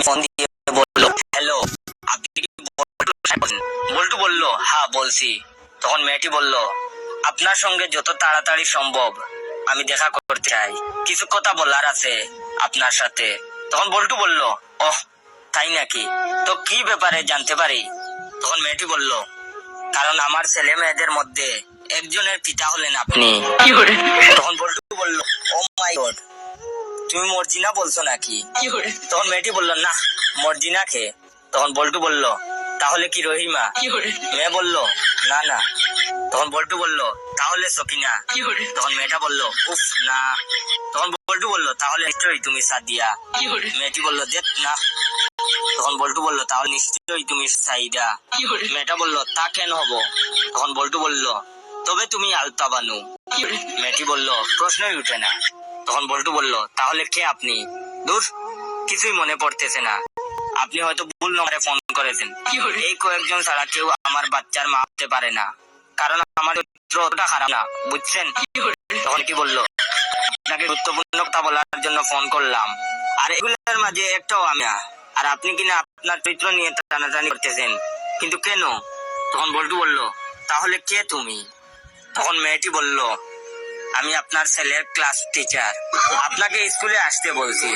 Phone দিয়ে বললো, hello, আপনি কি বল্টু বলল, হ্যাঁ বলছি। তখন মেয়েটি বলল, আপনার সঙ্গে যত তাড়াতাড়ি সম্ভব আমি দেখা করতে চাই, কিছু কথা বলার আছে আপনার সাথে। তখন বল্টু বলল, ওহ তাই নাকি, তো কি ব্যাপারে জানতে পারি? তখন মেয়েটি বলল, কারণ আমার ছেলে মেয়েদের মধ্যে একজনের পিতা হলেন আপনি। তখন বল্টু বলল, ও মাই গড, তুমি মর্জিনা বলছো নাকি? তখন মেয়েটি বলল, না মর্জিনা কে? তখন বল্টু বলল, তাহলে কি রহিমা? মেয়ে বলল, না না। তখন বল্টু বলল, তাহলে সকিনা? তখন মেয়েটা বলল, উফ না। তখন বল্টু বলল, তাহলে নিশ্চয়ই তুমি সাদিয়া? মেয়েটি বলল, দেখ না। তখন বল্টু বলল, তাহলে নিশ্চয়ই তুমি সাইদা? মেয়েটা বলল, তা কেন হব? তখন বল্টু বলল, তবে তুমি আলতা বানু? মেয়েটি বলল, প্রশ্নই উঠে না। তখন বল্টু বলল, তাহলে কে আপনি? দূর, কিছুই মনে পড়তেছে না। আপনি হয়তো ভুল নম্বরে ফোন করেছেন। এই কয়েকজন ছাড়া কেউ আমার বাচ্চার মা হতে পারে না, কারণ আমার চরিত্র অতটা খারাপ না, বুঝছেন? তখন কি বলল, আপনাকে গুরুত্বপূর্ণ কথা বলার জন্য ফোন করলাম, আর এগুলোর মাঝে একটাও আমি না। আর আপনি কিনা আপনার চরিত্র নিয়ে টানাটানি করতেছেন, কিন্তু কেন? তখন বল্টু বলল, তাহলে কে তুমি? তখন মেয়েটি বলল, আমি আপনার ছেলের ক্লাস টিচার, আপনাকে স্কুলে আসতে বলছি।